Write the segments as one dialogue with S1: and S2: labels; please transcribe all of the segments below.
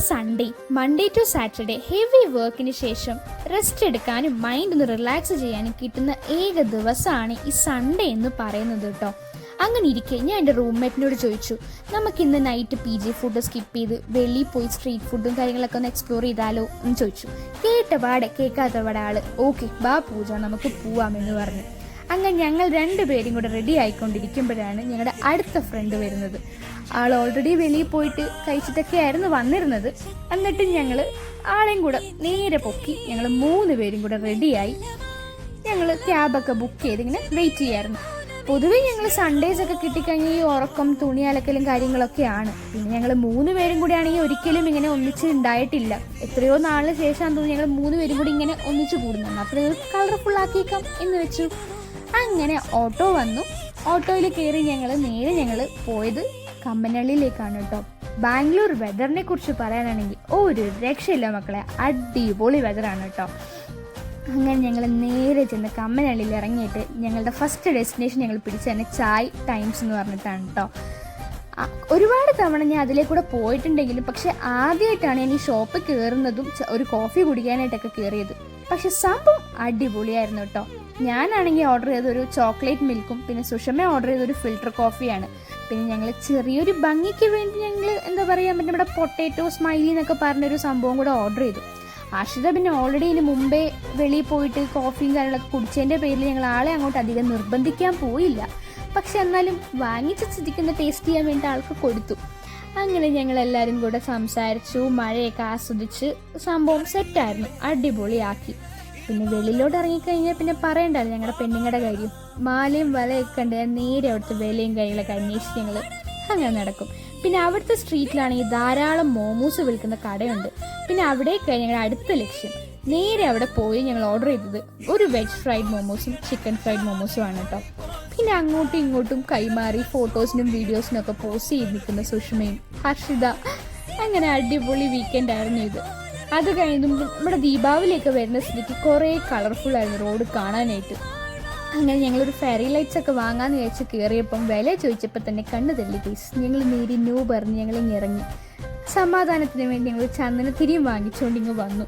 S1: Sunday Monday to Saturday heavy വർക്കിന് ശേഷം rest എടുക്കാനും മൈൻഡ് ഒന്ന് റിലാക്സ് ചെയ്യാനും കിട്ടുന്ന ഏക ദിവസമാണ് ഈ സൺഡേ എന്ന് പറയുന്നത് കേട്ടോ. അങ്ങനെ ഇരിക്കെ ഞാൻ എൻ്റെ റൂംമേറ്റിനോട് ചോദിച്ചു, നമുക്കിന്ന് നൈറ്റ് PG ഫുഡ് സ്കിപ്പ് ചെയ്ത് വെളിയിൽ പോയി സ്ട്രീറ്റ് ഫുഡും കാര്യങ്ങളൊക്കെ ഒന്ന് എക്സ്പ്ലോർ ചെയ്താലോ എന്ന് ചോദിച്ചു. കേൾക്കാത്ത പാടെ ആള് ഓക്കെ ബാ പൂജ നമുക്ക് പോവാമെന്ന് പറഞ്ഞു. അങ്ങനെ ഞങ്ങൾ രണ്ടുപേരും കൂടെ റെഡി ആയിക്കൊണ്ടിരിക്കുമ്പോഴാണ് ഞങ്ങളുടെ അടുത്ത ഫ്രണ്ട് വരുന്നത്. ആൾ ഓൾറെഡി വെളിയിൽ പോയിട്ട് കഴിച്ചിട്ടൊക്കെ ആയിരുന്നു വന്നിരുന്നത്. എന്നിട്ട് ഞങ്ങൾ ആളെയും കൂടെ നേരെ പൊക്കി ഞങ്ങൾ 3 പേരും കൂടെ റെഡിയായി ഞങ്ങൾ ക്യാബൊക്കെ ബുക്ക് ചെയ്ത് ഇങ്ങനെ വെയിറ്റ് ചെയ്യായിരുന്നു. പൊതുവെ ഞങ്ങൾ സൺഡേസ് ഒക്കെ കിട്ടിക്കഴിഞ്ഞാൽ ഈ ഉറക്കം തുണി അലക്കലും കാര്യങ്ങളൊക്കെയാണ്. പിന്നെ ഞങ്ങൾ 3 പേരും കൂടെ ആണെങ്കിൽ ഒരിക്കലും ഇങ്ങനെ ഒന്നിച്ച് ഉണ്ടായിട്ടില്ല. എത്രയോ നാളിന് ശേഷമാണെന്ന് തോന്നുന്നു ഞങ്ങൾ 3 പേരും കൂടി ഇങ്ങനെ ഒന്നിച്ച് കൂടുന്നുണ്ട്. അപ്പോൾ ഇത് കളർഫുൾ ആക്കിയേക്കാം എന്ന് വെച്ചു. അങ്ങനെ ഓട്ടോ വന്നു. ഓട്ടോയിൽ കയറി ഞങ്ങൾ പോയത് കമ്മനള്ളിയിലേക്കാണ് കേട്ടോ. ബാംഗ്ലൂർ വെതറിനെ കുറിച്ച് പറയാനാണെങ്കിൽ ഒരു രക്ഷയില്ല മക്കളെ, അടിപൊളി വെതറാണ് കേട്ടോ. അങ്ങനെ ഞങ്ങൾ നേരെ ചെന്ന് കമ്മനള്ളിയിൽ ഇറങ്ങിയിട്ട് ഞങ്ങളുടെ ഫസ്റ്റ് ഡെസ്റ്റിനേഷൻ ഞങ്ങൾ പിടിച്ച തന്നെ ചായ് ടൈംസ് എന്ന് പറഞ്ഞിട്ടാണ് കേട്ടോ. ഒരുപാട് തവണ ഞാൻ അതിലേക്കൂടെ പോയിട്ടുണ്ടെങ്കിലും പക്ഷെ ആദ്യമായിട്ടാണ് ഞാൻ ഈ ഷോപ്പ് കയറുന്നതും ഒരു കോഫി കുടിക്കാനായിട്ടൊക്കെ കയറിയത്. പക്ഷെ സംഭവം അടിപൊളിയായിരുന്നു കേട്ടോ. ഞാനാണെങ്കിൽ ഓർഡർ ചെയ്തൊരു ചോക്ലേറ്റ് മിൽക്കും പിന്നെ സുഷമ ഓർഡർ ചെയ്തൊരു ഫിൽറ്റർ കോഫിയാണ്. പിന്നെ ഞങ്ങൾ ചെറിയൊരു ഭംഗിക്ക് വേണ്ടി ഞങ്ങൾ എന്താ പറയുക മറ്റേ നമ്മുടെ പൊട്ടാറ്റോ സ്മൈലി എന്നൊക്കെ പറഞ്ഞൊരു സംഭവം കൂടെ ഓർഡർ ചെയ്തു. ആഷിത പിന്നെ ഓൾറെഡി ഇതിന് മുമ്പേ വെളിയിൽ പോയിട്ട് കോഫിയും കാര്യങ്ങളൊക്കെ കുടിച്ചതിൻ്റെ പേരിൽ ഞങ്ങൾ ആളെ അങ്ങോട്ട് അധികം നിർബന്ധിക്കാൻ പോയില്ല. പക്ഷെ എന്നാലും വാങ്ങിച്ച സ്ഥിതിക്കുന്ന ടേസ്റ്റ് ചെയ്യാൻ വേണ്ടി ആൾക്ക് കൊടുത്തു. അങ്ങനെ ഞങ്ങളെല്ലാവരും കൂടെ സംസാരിച്ചു, മഴയൊക്കെ ആസ്വദിച്ച് സംഭവം സെറ്റായിരുന്നു, അടിപൊളിയാക്കി. പിന്നെ വെളിയിലോട്ട് ഇറങ്ങിക്കഴിഞ്ഞാൽ പിന്നെ പറയണ്ടല്ലോ ഞങ്ങളുടെ പെണ്ണുങ്ങളുടെ കാര്യം. മാലയും വലയൊക്കെ കണ്ട് നേരെ അവിടുത്തെ വിലയും കാര്യങ്ങളൊക്കെ അന്വേഷിച്ച് ഞങ്ങൾ അങ്ങനെ നടക്കും. പിന്നെ അവിടുത്തെ സ്ട്രീറ്റിലാണെങ്കിൽ ധാരാളം മോമോസ് വിൽക്കുന്ന കടയുണ്ട്. പിന്നെ അവിടേക്കായി ഞങ്ങളുടെ അടുത്ത ലക്ഷ്യം. നേരെ അവിടെ പോയി ഞങ്ങൾ ഓർഡർ ചെയ്തത് ഒരു വെജ് ഫ്രൈഡ് മോമോസും ചിക്കൻ ഫ്രൈഡ് മോമോസും ആണ് കേട്ടോ. പിന്നെ അങ്ങോട്ടും ഇങ്ങോട്ടും കൈമാറി ഫോട്ടോസിനും വീഡിയോസിനും ഒക്കെ പോസ്റ്റ് ചെയ്ത് നിൽക്കുന്ന സുഷമയും ഹർഷിത. അങ്ങനെ അടിപൊളി വീക്കെൻഡ് ആയിരുന്നു ഇത്. അത് കഴിഞ്ഞും നമ്മുടെ ദീപാവലിയൊക്കെ വരുന്ന സ്ഥിതിക്ക് കുറേ കളർഫുൾ ആയിരുന്നു റോഡ് കാണാനായിട്ട്. അങ്ങനെ ഞങ്ങളൊരു ഫെയറി ലൈറ്റ്സ് ഒക്കെ വാങ്ങാമെന്ന് വിചാരിച്ച് കയറിയപ്പം വില ചോദിച്ചപ്പോൾ തന്നെ കണ്ണ് തള്ളി കേസ്. ഞങ്ങൾ നേരി നോ പറഞ്ഞ് ഞങ്ങളിങ്ങ് ഇറങ്ങി. സമാധാനത്തിന് വേണ്ടി ഞങ്ങൾ ചന്ദനത്തിരിയും വാങ്ങിച്ചുകൊണ്ട് ഇങ്ങ് വന്നു.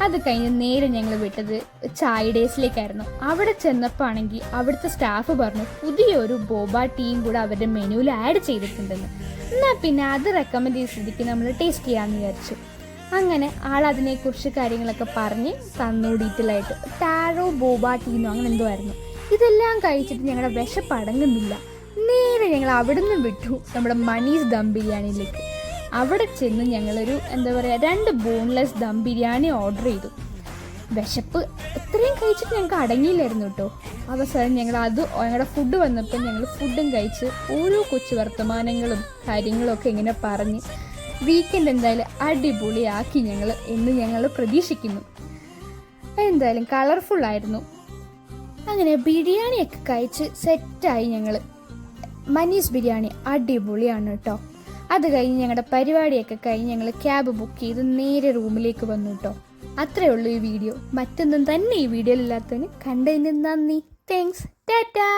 S1: അത് കഴിഞ്ഞ് നേരെ ഞങ്ങൾ വിട്ടത് ചായ ഡേയ്സിലേക്കായിരുന്നു. അവിടെ ചെന്നപ്പോൾ ആണെങ്കിൽ അവിടുത്തെ സ്റ്റാഫ് പറഞ്ഞു പുതിയൊരു ബോബ ടീയും കൂടെ അവരുടെ മെനുവിൽ ആഡ് ചെയ്തിട്ടുണ്ടെന്ന്. എന്നാൽ പിന്നെ അത് റെക്കമെൻഡ് ചെയ്ത സ്ഥിതിക്ക് നമ്മൾ ടേസ്റ്റ് ചെയ്യാമെന്ന് വിചാരിച്ചു. അങ്ങനെ ആളതിനെക്കുറിച്ച് കാര്യങ്ങളൊക്കെ പറഞ്ഞ് തന്നു ഡീറ്റെയിലായിട്ട്. ടാരോ ബോബ ടീന്നോ അങ്ങനെ എന്തോ ആയിരുന്നു. ഇതെല്ലാം കഴിച്ചിട്ട് ഞങ്ങളുടെ വിശപ്പടങ്ങുന്നില്ല. നേരെ ഞങ്ങൾ അവിടെ നിന്ന് വിട്ടു നമ്മുടെ മണീസ് ദം ബിരിയാണിയിലേക്ക്. അവിടെ ചെന്ന് ഞങ്ങളൊരു എന്താ പറയുക 2 ബോൺലെസ് ദം ബിരിയാണി ഓർഡർ ചെയ്തു. വിശപ്പ് ഇത്രയും കഴിച്ചിട്ട് ഞങ്ങൾക്ക് അടങ്ങിയില്ലായിരുന്നു കേട്ടോ. അവസാനം ഞങ്ങളുടെ ഫുഡ് വന്നപ്പോൾ ഞങ്ങൾ ഫുഡും കഴിച്ച് ഓരോ കൊച്ചു വർത്തമാനങ്ങളും കാര്യങ്ങളും ഒക്കെ ഇങ്ങനെ പറഞ്ഞ് വീക്കെൻഡ് എന്തായാലും അടിപൊളിയാക്കി എന്ന് ഞങ്ങൾ പ്രതീക്ഷിക്കുന്നു. എന്തായാലും കളർഫുള്ളായിരുന്നു. അങ്ങനെ ബിരിയാണിയൊക്കെ കഴിച്ച് സെറ്റായി ഞങ്ങൾ. മനീസ് ബിരിയാണി അടിപൊളിയാണ് കേട്ടോ. അത് കഴിഞ്ഞ് ഞങ്ങളുടെ പരിപാടിയൊക്കെ കഴിഞ്ഞ് ഞങ്ങൾ ക്യാബ് ബുക്ക് ചെയ്ത് നേരെ റൂമിലേക്ക് വന്നു കേട്ടോ. അത്രേ ഉള്ളൂ ഈ വീഡിയോ. മറ്റൊന്നും തന്നെ ഈ വീഡിയോയിലില്ലാത്തതിന് കണ്ടതിന് നന്ദി. താങ്ക്സ്. ടാറ്റാ.